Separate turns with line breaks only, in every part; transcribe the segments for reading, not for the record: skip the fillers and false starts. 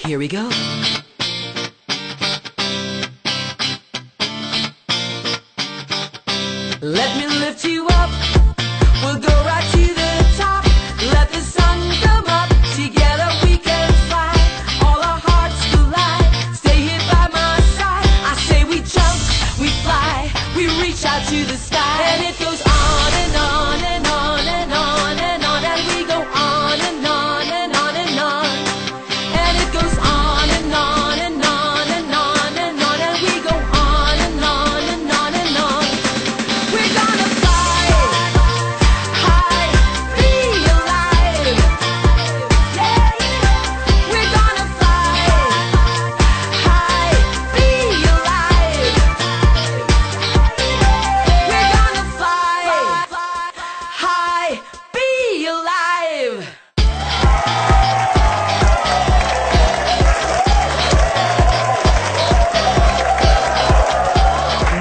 Here we go. Let me lift you up. We'll go right to the top. Let the sun come up. Together we can fly. All our hearts collide. Stay here by my side. I say we jump, we fly, we reach out to the sky. And it goes on and on and on and on and on. And we go on and on and on and on. And it goes on and on and on and on and on. And we go on and on and on and on. We're gonna fly high, be alive. Yeah, we're gonna fly high, be alive. We're gonna fly high, be alive.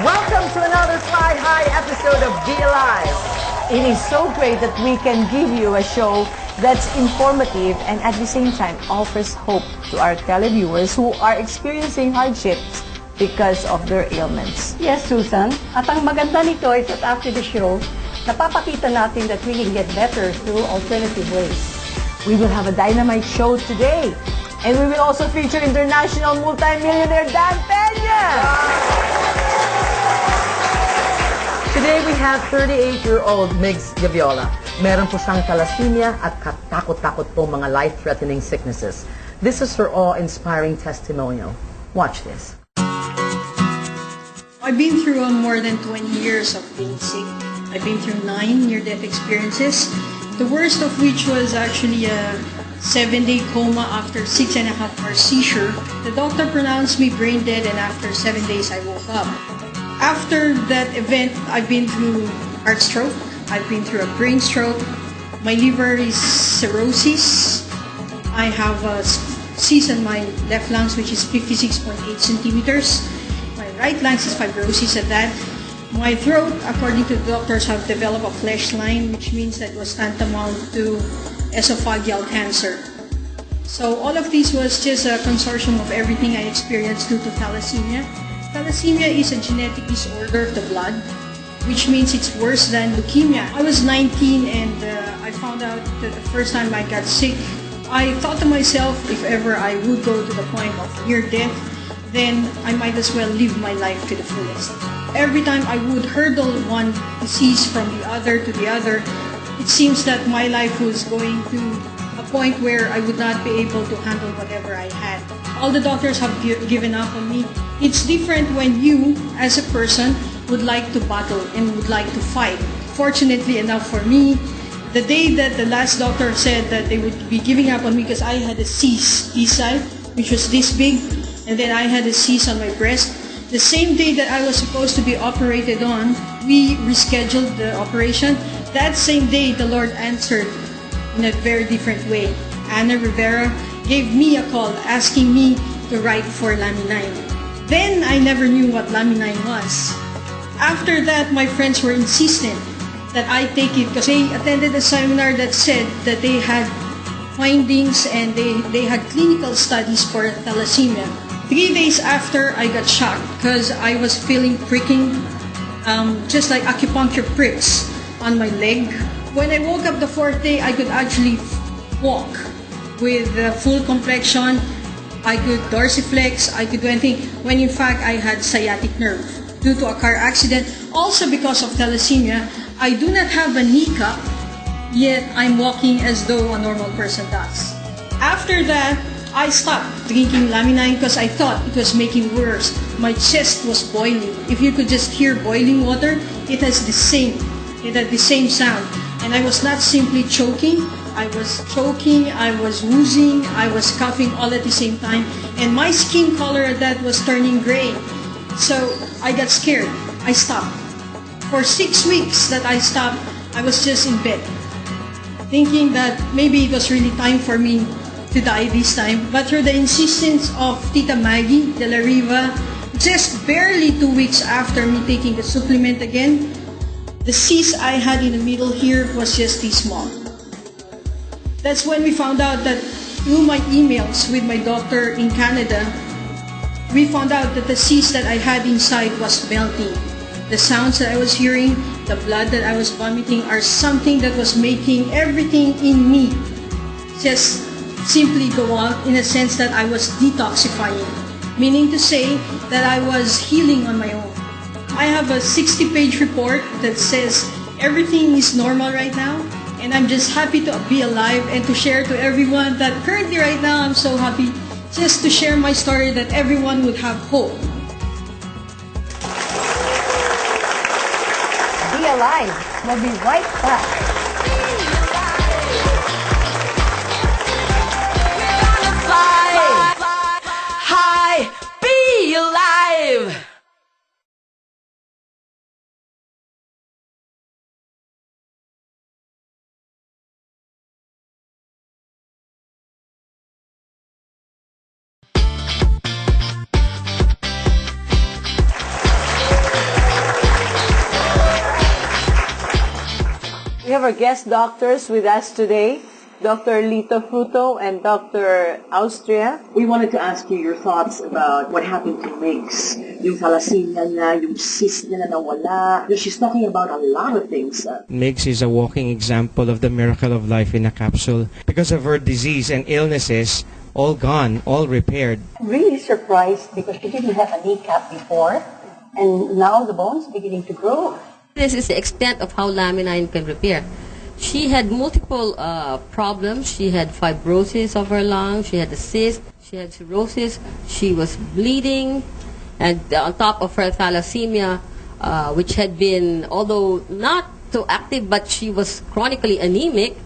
Welcome to another Fly High episode of Be Alive. It is so great that we can give you a show that's informative and at the same time offers hope to our televiewers who are experiencing hardships because of their ailments.
Yes, Susan. At ang maganda nito is that after the show, napapakita natin that we can get better through alternative ways.
We will have a dynamite show today. And we will also feature international multimillionaire Dan Peña. Today we have 38-year-old Migs Gaviola. Meron po siyang thalassemia at katakot-takot po mga life-threatening sicknesses. This is her awe-inspiring testimonial. Watch this.
I've been through more than 20 years of being sick. I've been through 9 near-death experiences, the worst of which was actually a 7-day coma after 6.5-hour seizure. The doctor pronounced me brain dead, and after 7 days I woke up. After that event, I've been through heart stroke, I've been through a brain stroke, my liver is cirrhosis, I have a cyst in my left lungs which is 56.8 centimeters, my right lungs is fibrosis at that, my throat, according to the doctors, have developed a flesh line, which means that it was tantamount to esophageal cancer. So all of this was just a consortium of everything I experienced due to thalassemia. Thalassemia is a genetic disorder of the blood, which means it's worse than leukemia. I was 19 and I found out that the first time I got sick, I thought to myself, if ever I would go to the point of near death, then I might as well live my life to the fullest. Every time I would hurdle one disease from the other to the other, it seems that my life was going to a point where I would not be able to handle whatever I had. All the doctors have given up on me. It's different when you, as a person, would like to battle and would like to fight. Fortunately enough for me, the day that the last doctor said that they would be giving up on me because I had a cyst this side, which was this big, and then I had a cyst on my breast, the same day that I was supposed to be operated on, we rescheduled the operation. That same day, the Lord answered in a very different way. Anna Rivera gave me a call asking me to write for Laminine. Then I never knew what Laminine was. After that, my friends were insistent that I take it because they attended a seminar that said that they had findings and they had clinical studies for thalassemia. 3 days after, I got shocked because I was feeling pricking, just like acupuncture pricks on my leg. When I woke up the 4th day, I could actually walk with full complexion. I could dorsiflex, I could do anything, when in fact I had sciatic nerve due to a car accident. Also because of thalassemia, I do not have a kneecap, yet I'm walking as though a normal person does. After that, I stopped drinking Laminine because I thought it was making worse. My chest was boiling. If you could just hear boiling water, it had the same sound. And I was not simply choking, I was choking, I was wheezing, I was coughing all at the same time. And my skin color at that was turning gray. So I got scared. I stopped. For 6 weeks that I stopped, I was just in bed, thinking that maybe it was really time for me to die this time. But through the insistence of Tita Maggie de la Riva, just barely 2 weeks after me taking the supplement again, the cyst I had in the middle here was just this small. That's when we found out that through my emails with my doctor in Canada, we found out that the cyst that I had inside was melting. The sounds that I was hearing, the blood that I was vomiting are something that was making everything in me just simply go out, in a sense that I was detoxifying. Meaning to say that I was healing on my own. I have a 60-page report that says everything is normal right now, and I'm just happy to be alive and to share to everyone that currently right now I'm so happy just to share my story that everyone would have hope.
Be alive. We'll be right back.
Fly high, be alive.
We have our guest doctors with us today, Dr. Lito Fruto and Dr. Austria.
We wanted to ask you your thoughts about what happened to Migs. Yung thalassemia niya, yung cyst niya na nawala. She's talking about a lot of things.
Migs is a walking example of the miracle of life in a capsule. Because of her disease and illnesses, all gone, all repaired.
Really surprised because she didn't have a kneecap before, and now the bone's beginning to grow.
This is the extent of how laminin can repair. She had multiple problems. She had fibrosis of her lungs. She had a cyst. She had cirrhosis. She was bleeding. And on top of her thalassemia, which had been, although not so active, but she was chronically anemic.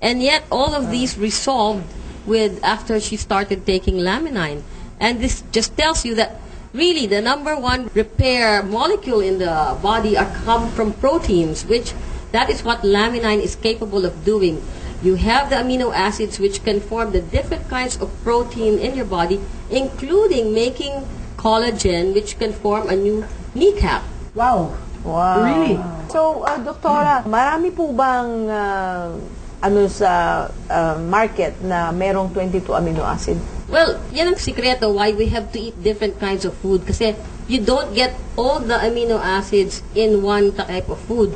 And yet all of these resolved with after she started taking laminin. And this just tells you that really the number one repair molecule in the body come from proteins, which that is what laminin is capable of doing. You have the amino acids which can form the different kinds of protein in your body, including making collagen, which can form a new kneecap.
Wow.
Wow.
Really?
So, Doktora, marami po bang sa market na merong 22 amino acid?
Well, yan ang sikreto why we have to eat different kinds of food. Kasi you don't get all the amino acids in one type of food.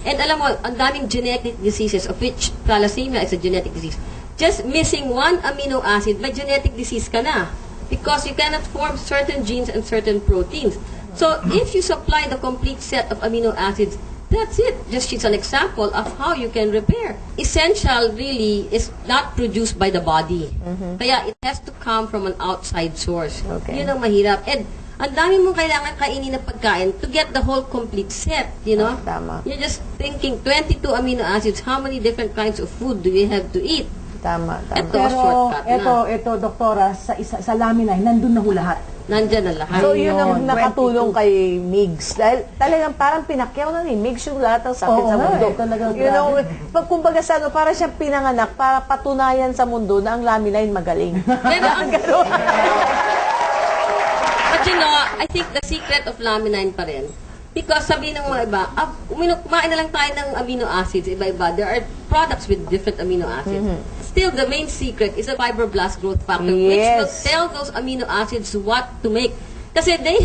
And alam mo, ang daming genetic diseases, of which thalassemia is a genetic disease. Just missing one amino acid, may genetic disease ka na. Because you cannot form certain genes and certain proteins. So, if you supply the complete set of amino acids, that's it. Just it's an example of how you can repair. Essential really is not produced by the body. Kaya it has to come from an outside source.
Okay.
Yun ang mahirap. And ang dami mong kailangan kainin na pagkain to get the whole complete set, you know?
Tama.
You're just thinking 22 amino acids, how many different kinds of food do you have to eat?
Tama.
Ito,
Pero
shortcut na.
ito, Doktora, sa laminay, nandun na ho lahat.
Nandyan na lahat.
So, yun ang
Ayun,
nakatulong kay Migs. Dahil talagang parang pinakyaw na ni Migs yung lahat ng sakit
Oo
sa
nga
mundo.
eh, talagang
You know,
grabe.
pag kumbaga sa para siyang pinanganak para patunayan sa mundo na ang laminain magaling.
Pero ang But you know, I think the secret of laminin pa rin. Because sabi ng mga iba, kumain na lang tayo ng amino acids, iba-iba. There are products with different amino acids. Still, the main secret is a fibroblast growth factor, which will
Yes.
tell those amino acids what to make. Kasi they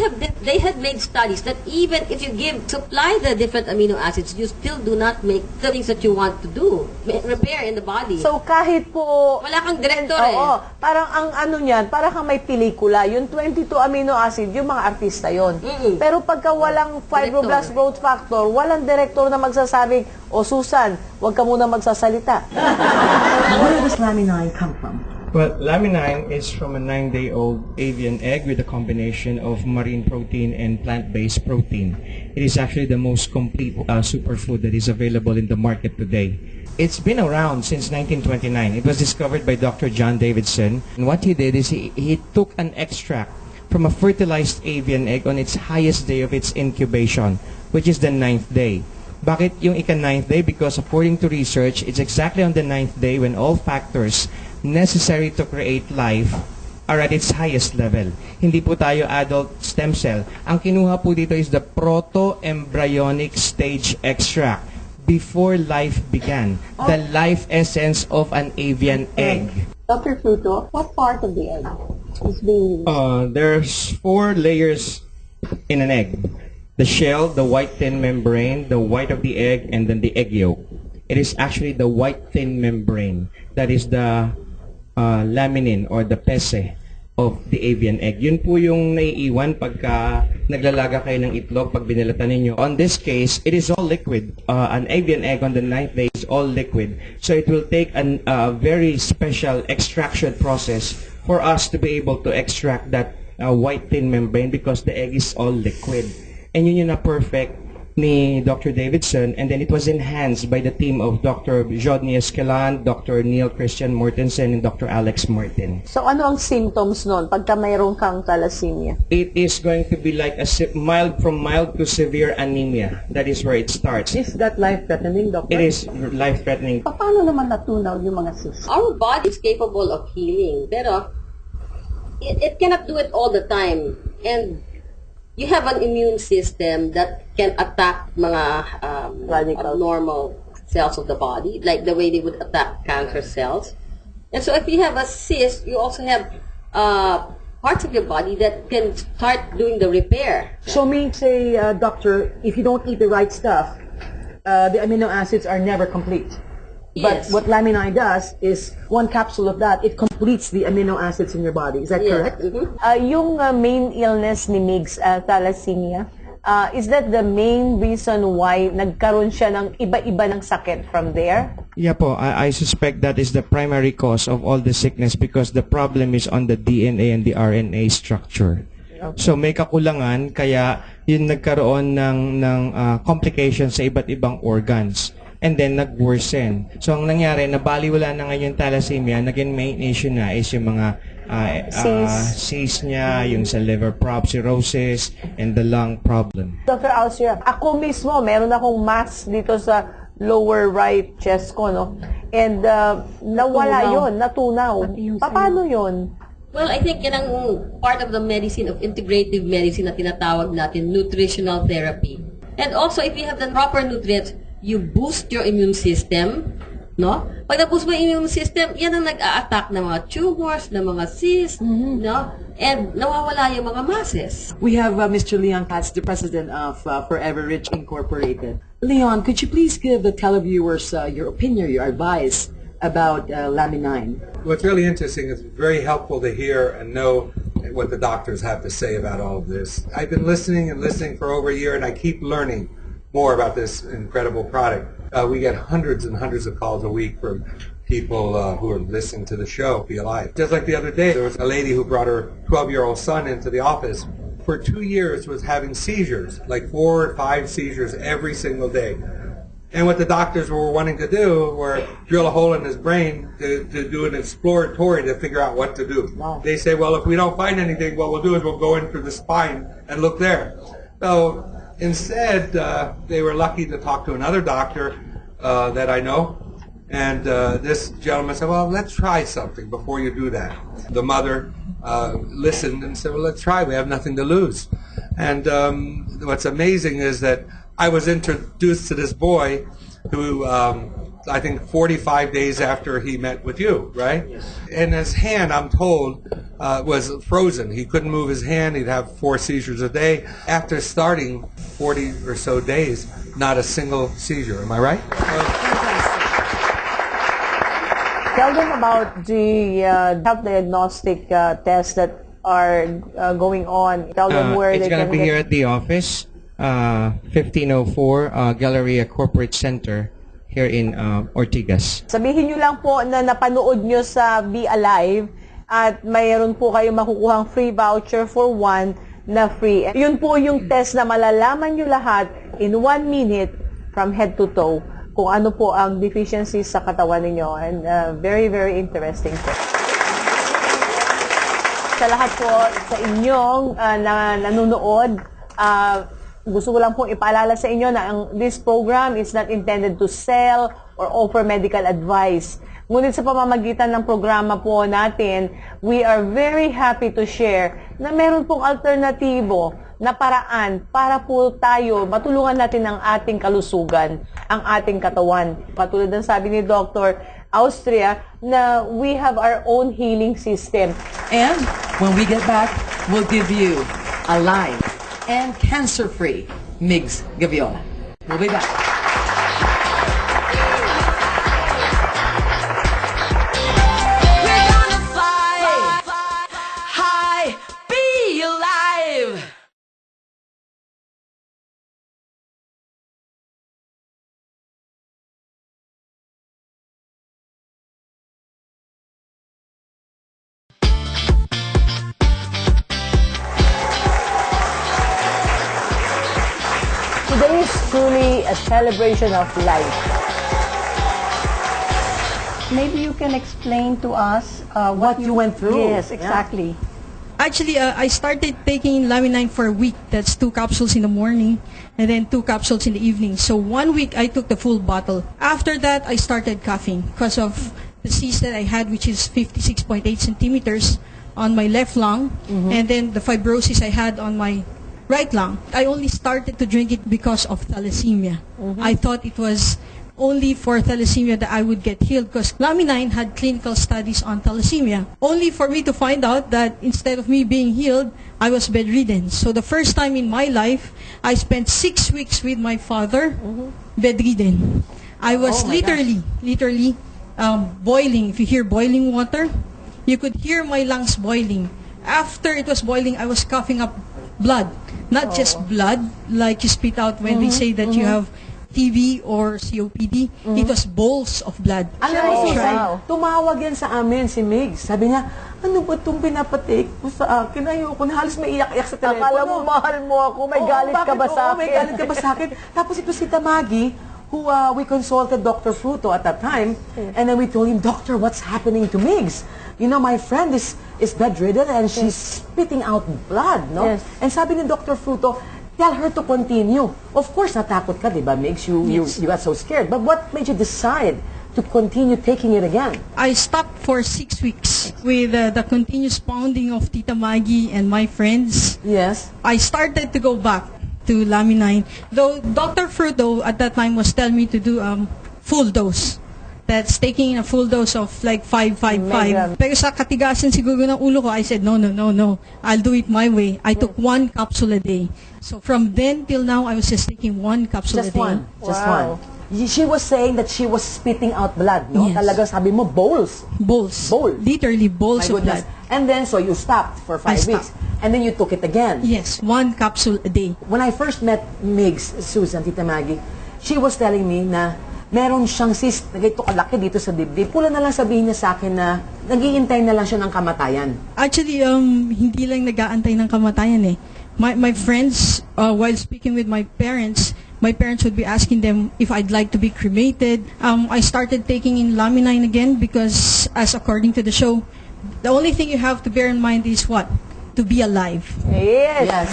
had made studies that even if you supply the different amino acids, you still do not make the things that you want to do, repair in the body.
So, kahit po...
Wala kang director eh.
Oo. Parang ang ano niyan, parang kang may pelikula. Yung 22 amino acid, yung mga artista yon. Pero pagka walang fibroblast growth factor, walang director na magsasabing, "O Susan, huwag ka muna magsasalita."
Where does laminin come from?
Well, laminin is from a 9-day-old avian egg with a combination of marine protein and plant-based protein. It is actually the most complete superfood that is available in the market today. It's been around since 1929. It was discovered by Dr. John Davidson. And what he did is he took an extract from a fertilized avian egg on its highest day of its incubation, which is the 9th day. Bakit yung ika-9th day? Because according to research, it's exactly on the 9th day when all factors necessary to create life are at its highest level. Hindi po tayo adult stem cell. Ang kinuha po dito is the proto-embryonic stage extract before life began. The life essence of an avian egg.
Dr. Fruto, what part of the egg is being used?
There's 4 layers in an egg. The shell, the white thin membrane, the white of the egg, and then the egg yolk. It is actually the white thin membrane that is the laminin or the pese of the avian egg. Yun po yung naiiwan pagka naglalaga kayo ng itlog pag binilatan ninyo. On this case, it is all liquid. An avian egg on the 9th day is all liquid. So it will take a very special extraction process for us to be able to extract that white thin membrane because the egg is all liquid. And yun yung na-perfect ni Dr. Davidson, and then it was enhanced by the team of Dr. Jodney Esquelan, Dr. Neil Christian Mortensen, and Dr. Alex Martin.
So ano ang symptoms nun pagka mayroon kang thalassemia?
It is going to be like mild to severe anemia. That is where it starts.
Is that life-threatening, Doctor?
It is life-threatening.
Paano naman natunaw yung mga cysts?
Our body is capable of healing, pero it cannot do it all the time. And you have an immune system that can attack mga abnormal cells of the body, like the way they would attack cancer cells. And so if you have a cyst, you also have parts of your body that can start doing the repair.
So meaning, say, doctor, if you don't eat the right stuff, the amino acids are never complete. But
Yes.
what Laminin does is, 1 capsule of that, it completes the amino acids in your body. Is that
Yes.
correct?
Yung main illness ni Migs, thalassemia, is that the main reason why nagkaroon siya ng iba-iba ng sakit from there?
Yeah po, I suspect that is the primary cause of all the sickness because the problem is on the DNA and the RNA structure. So may kakulangan kaya yun nagkaroon ng complications sa iba't ibang organs. And then nag-worsen. So ang nangyari, nabaliwala na ngayon yung thalassemia, naging main issue na is yung mga cysts niya, yung sa liver cirrhosis, and the lung problem.
Dr. Alcia, ako mismo, meron akong mass dito sa lower right chest ko, no? And nawala yun, natunaw. Paano yun?
Well, I think yan ang part of the medicine, of integrative medicine na tinatawag natin, nutritional therapy. And also, if you have the proper nutrients, you boost your immune system, no? Pag na-boost mo yung immune system, yan ang nag-a-attack ng mga tumors, ng mga cysts, no? And nawawala yung mga masses.
We have Mr. Leon Katz, the president of Forever Rich Incorporated. Leon, could you please give the televiewers your opinion, your advice about Laminin?
What's really interesting is very helpful to hear and know what the doctors have to say about all of this. I've been listening for over a year, and I keep learning more about this incredible product. We get hundreds and hundreds of calls a week from people who are listening to the show, Be Alive. Just like the other day, there was a lady who brought her 12-year-old son into the office. For 2 years was having seizures, like 4 or 5 seizures every single day. And what the doctors were wanting to do were drill a hole in his brain to do an exploratory to figure out what to do. Wow. They say, well, if we don't find anything, what we'll do is we'll go in through the spine and look there. So instead, they were lucky to talk to another doctor that I know. And this gentleman said, well, let's try something before you do that. The mother listened and said, well, let's try. We have nothing to lose. And what's amazing is that I was introduced to this boy who, I think 45 days after he met with you, right? Yes. And his hand, I'm told, was frozen. He couldn't move his hand. He'd have 4 seizures a day. After starting 40 or so days, not a single seizure. Am I right?
Tell them about the health diagnostic tests that are going on. Tell them where
it's
they
gonna
can
be
get...
here at the office, 1504 Galleria Corporate Center here in Ortigas.
Sabihin nyo lang po na napanood nyo sa Be Alive at mayroon po kayo makukuhang free voucher for 1 na free. Yun po yung test na malalaman nyo lahat in 1 minute from head to toe kung ano po ang deficiencies sa katawan ninyo. And very, very interesting po. Sa lahat po sa inyong nanonood, gusto ko lang pong ipaalala sa inyo na this program is not intended to sell or offer medical advice. Ngunit sa pamamagitan ng programa po natin, we are very happy to share na meron pong alternatibo na paraan para po tayo matulungan natin ang ating kalusugan, ang ating katawan. Patulad ng sabi ni Dr. Austria na we have our own healing system.
And when we get back, we'll give you a live and cancer-free Migs Gaviola. We'll be back.
We're gonna fly high, be alive.
Today is truly a celebration of life.
Maybe you can explain to us
What you went through.
Yes, exactly.
Actually, I started taking Laminine for a week. That's 2 capsules in the morning and then 2 capsules in the evening. So 1 week, I took the full bottle. After that, I started coughing because of the cyst that I had, which is 56.8 centimeters on my left lung, and then the fibrosis I had on my right lung. I only started to drink it because of thalassemia. I thought it was only for thalassemia that I would get healed because Laminine had clinical studies on thalassemia. Only for me to find out that instead of me being healed, I was bedridden. So the first time in my life, I spent 6 weeks with my father, bedridden. I was literally boiling. If you hear boiling water, you could hear my lungs boiling. After it was boiling, I was coughing up blood. Not just blood, like you spit out when they say that you have TB or COPD. It was bowls of blood.
Alam mo, Susan, tumawag yan sa amin si Migs. Sabi niya, ano ba itong pinapatake mo sa akin? Ayoko na, halos may iyak-iyak sa telepono.
Akala mo, mahal mo ako, may galit ka ba sa akin?
May galit ka ba sa akin? Tapos ito si Tamagi, who we consulted Dr. Fruto at that time, and then we told him, Doctor, what's happening to Migs? You know, my friend is bedridden and she's spitting out blood, no?
Yes.
And sabi ni Dr. Fruto, tell her to continue. Of course, natakot ka, di ba, Migs? You got so scared. But what made you decide to continue taking it again?
I stopped for 6 weeks with the continuous pounding of Tita Maggie and my friends.
Yes.
I started to go back to Laminine. Though Dr. Fruto at that time was telling me to do full dose. That's taking a full dose of like 555. Pero sa katigasan siguro ng ulo ko, I said, no. I'll do it my way. I took 1 capsule a day. So from then till now, I was just taking 1 capsule a
Just
day.
one. Just one. She was saying that she was spitting out blood, no?
Yes.
Talaga sabi mo, bowls.
Bowls.
Bowls.
Literally bowls
My
of
goodness.
blood.
And then, so you stopped for 5 weeks. And then you took it again.
Yes, 1 capsule a day.
When I first met Migs, Susan, Tita Maggie, she was telling me na meron siyang cyst na ganito kalaki dito sa dibdib. Pula na lang sabihin niya sa akin na nag-iintay na lang siya ng kamatayan.
Actually, hindi lang nag-aantay ng kamatayan eh. My friends, while speaking with my parents would be asking them if I'd like to be cremated. I started taking in Laminine again because, as according to the show, the only thing you have to bear in mind is what? To be alive.
Yes.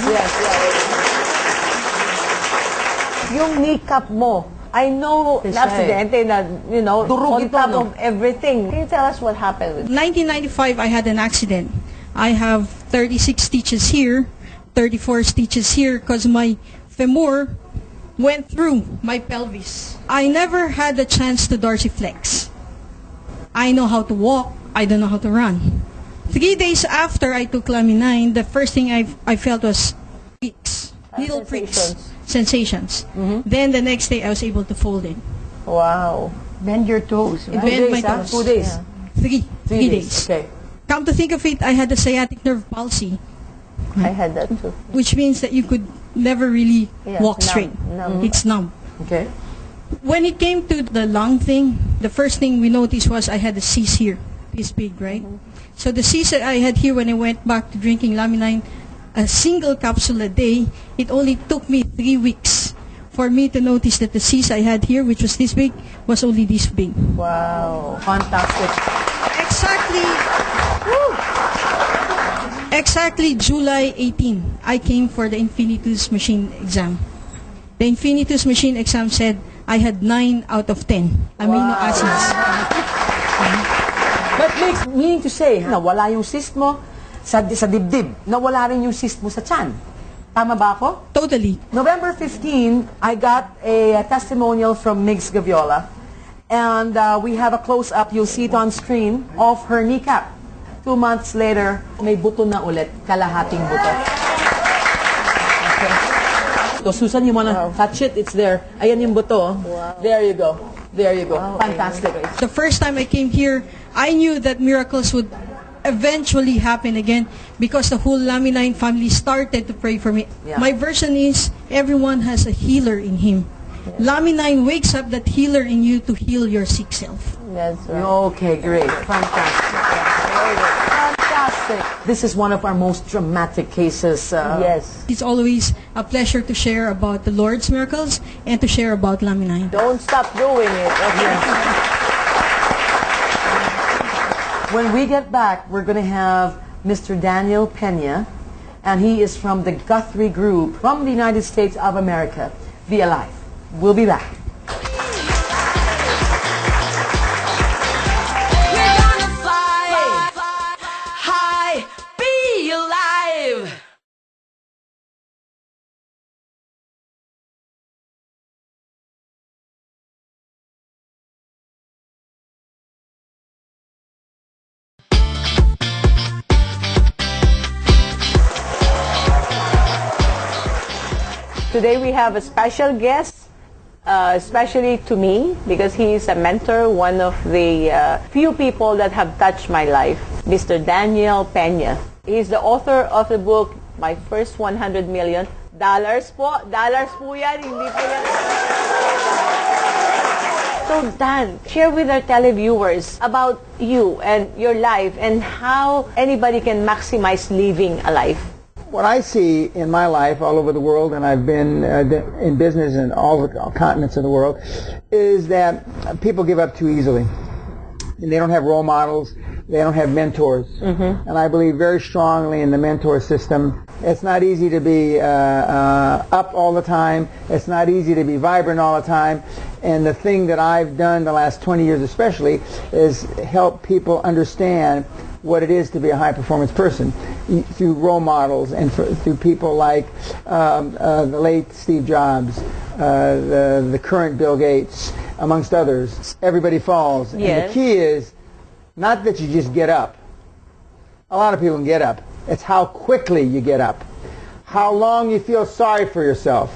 Yung kneecap mo, I know na aksidente na, you know, durog on ito, top no? of everything. Can you tell us what happened with
1995, I had an accident. I have 36 stitches here, 34 stitches here because my femur went through my pelvis. I never had a chance to dorsiflex. I know how to walk. I don't know how to run. 3 days after I took Laminine, the first thing I felt was pricks, little pricks, sensations. Then the next day I was able to fold it.
Wow.
Bend your toes, right?
Bend my
days,
toes.
2 days.
Yeah. 3 days.
Okay.
Come to think of it, I had a sciatic nerve palsy,
I had that too.
which means that you could never really walk
numb,
straight.
numb.
It's numb.
Okay.
When it came to the lung thing, the first thing we noticed was I had a cyst here, this big, right? So the cyst that I had here when I went back to drinking Laminine, a single capsule a day, it only took me 3 weeks for me to notice that the cyst I had here, which was this big, was only this big.
Wow. Fantastic.
Exactly July 18, I came for the Infinitus machine exam. The Infinitus machine exam said I had 9 out of 10 amino acids.
But meaning to say, nawala yung cyst mo sa dibdib, nawala rin yung cyst mo sa tiyan. Tama ba ako?
Totally.
November 15, I got a testimonial from Migs Gaviola. And we have a close-up, you'll see it on screen, of her kneecap. 2 months later, may buto na ulit, kalahating buto. Okay. So Susan, you wanna touch it? It's there. Ayan yung buto. Wow. There you go. There you go. Wow. Fantastic.
The first time I came here, I knew that miracles would eventually happen again because the whole Laminine family started to pray for me.
Yeah.
My version is everyone has a healer in him. Laminine wakes up that healer in you to heal your sick self.
That's right. Okay, great. Fantastic. Fantastic. This is one of our most dramatic cases.
Yes.
It's always a pleasure to share about the Lord's miracles and to share about Laminine.
Don't stop doing it. Okay.
When we get back, we're going to have Mr. Daniel Pena, and he is from the Guthrie Group from the United States of America, via live. We'll be back.
We're gonna fly high, be alive.
Today we have a special guest, especially to me, because he is a mentor, one of the few people that have touched my life, Mr. Daniel Pena. He's the author of the book, My First $100 Million. Dollars po yan, hindi po yan. So Dan, share with our televiewers about you and your life and how anybody can maximize living a life.
What I see in my life all over the world, and I've been in business in all the continents of the world, is that people give up too easily. And they don't have role models. They don't have mentors. Mm-hmm. And I believe very strongly in the mentor system. It's not easy to be up all the time. It's not easy to be vibrant all the time. And the thing that I've done the last 20 years especially is help people understand what it is to be a high-performance person through role models and through people like the late Steve Jobs, the current Bill Gates, amongst others. Everybody falls.
Yes.
And the key is not that you just get up. A lot of people can get up. It's how quickly you get up. How long you feel sorry for yourself.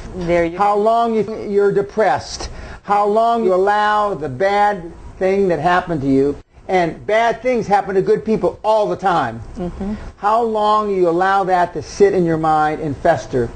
How long you're depressed. How long you allow the bad thing that happened to you. And bad things happen to good people all the time. Mm-hmm. How long you allow that to sit in your mind and fester.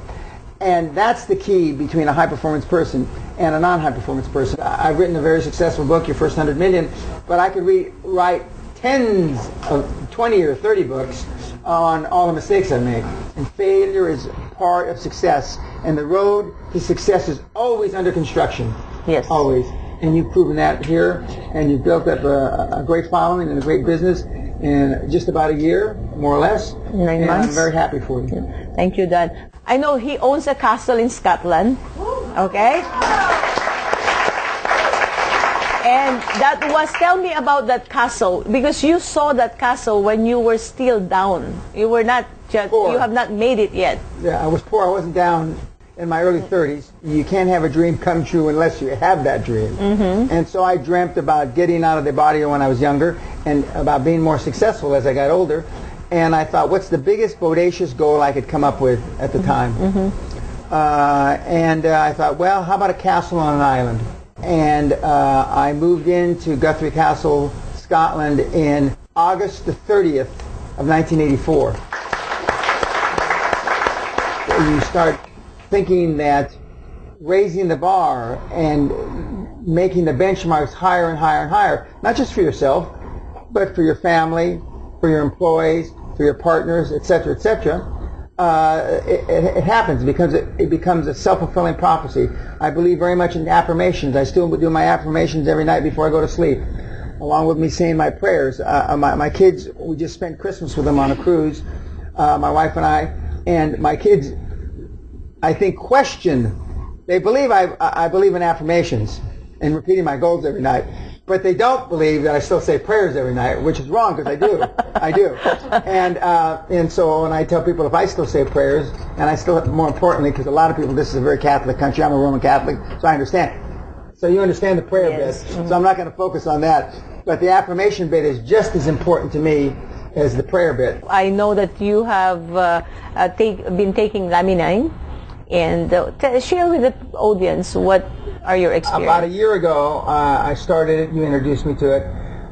And that's the key between a high-performance person and a non-high-performance person. I've written a very successful book, Your First $100 Million, but I could write tens of 20 or 30 books on all the mistakes I've made. And failure is part of success. And the road to success is always under construction.
Yes.
Always. And you've proven that here, and you've built up a great following and a great business in just about a year, more or less.
9 months.
I'm very happy for you.
Thank you, Dan. I know he owns a castle in Scotland. Okay? And that was, tell me about that castle, because you saw that castle when you were still down. You were not just,
Poor.
You have not made it yet.
Yeah, I was poor. I wasn't down in my early 30s. You can't have a dream come true unless you have that dream. Mm-hmm. And so I dreamt about getting out of the body when I was younger and about being more successful as I got older. And I thought, what's the biggest bodacious goal I could come up with at the time? Mm-hmm. I thought, well, how about a castle on an island? And I moved into Guthrie Castle, Scotland in August the 30th of 1984. You start thinking that raising the bar and making the benchmarks higher and higher and higher, not just for yourself, but for your family, for your employees, for your partners, etc., etc., it happens because it becomes a self-fulfilling prophecy. I believe very much in affirmations. I still do my affirmations every night before I go to sleep, along with me saying my prayers. My kids, we just spent Christmas with them on a cruise, my wife and I, and my kids, I think, question. They believe I believe in affirmations and repeating my goals every night. But they don't believe that I still say prayers every night, which is wrong because I do. I do. And so when I tell people if I still say prayers, and I still, more importantly, because a lot of people, this is a very Catholic country, I'm a Roman Catholic, so I understand. So you understand the prayer bit, so I'm not going to focus on that. But the affirmation bit is just as important to me as the prayer bit.
I know that you have been taking Laminine, and share with the audience what are your experiences.
About a year ago, I started it. You introduced me to it.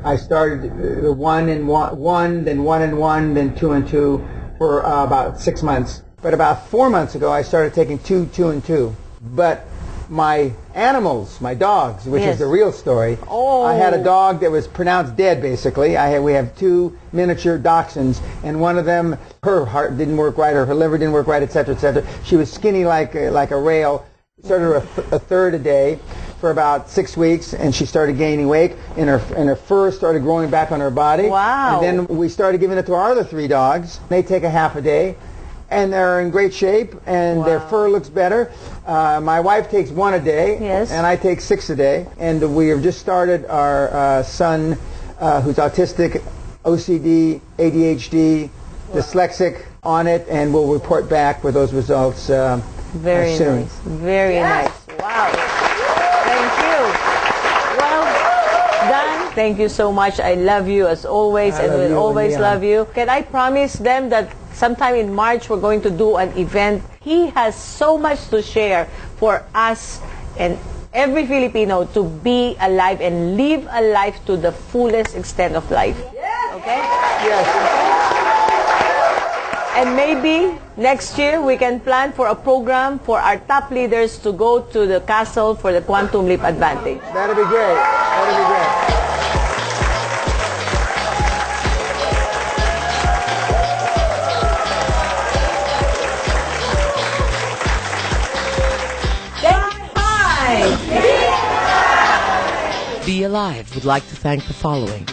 I started one and one, then 1 and 1, then 2 and 2 for about 6 months. But about 4 months ago, I started taking 2, 2 and 2. But my animals, my dogs, which is the real story. I had a dog that was pronounced dead, basically. We have 2 miniature dachshunds, and one of them, her heart didn't work right, or her liver didn't work right, etc., etc. She was skinny like a rail. Started her a third a day for about 6 weeks, and she started gaining weight, and her fur started growing back on her body.
Wow.
And then we started giving it to our other 3 dogs. They take a half a day, and they're in great shape, and their fur looks better. My wife takes 1 a day, and I take 6 a day. And we have just started our son, who's autistic, OCD, ADHD, dyslexic, on it, and we'll report back with those results
very
soon.
Nice. Very nice. Wow. Thank you. Well, Dan, thank you so much. I love you as always, and will always love you. Can I promise them that sometime in March we're going to do an event? He has so much to share for us and every Filipino to be alive and live a life to the fullest extent of life. Okay?
Yes.
And maybe next year we can plan for a program for our top leaders to go to the castle for the Quantum Leap Advantage.
That'd be great. That'd be great.
Be Alive would like to thank the following: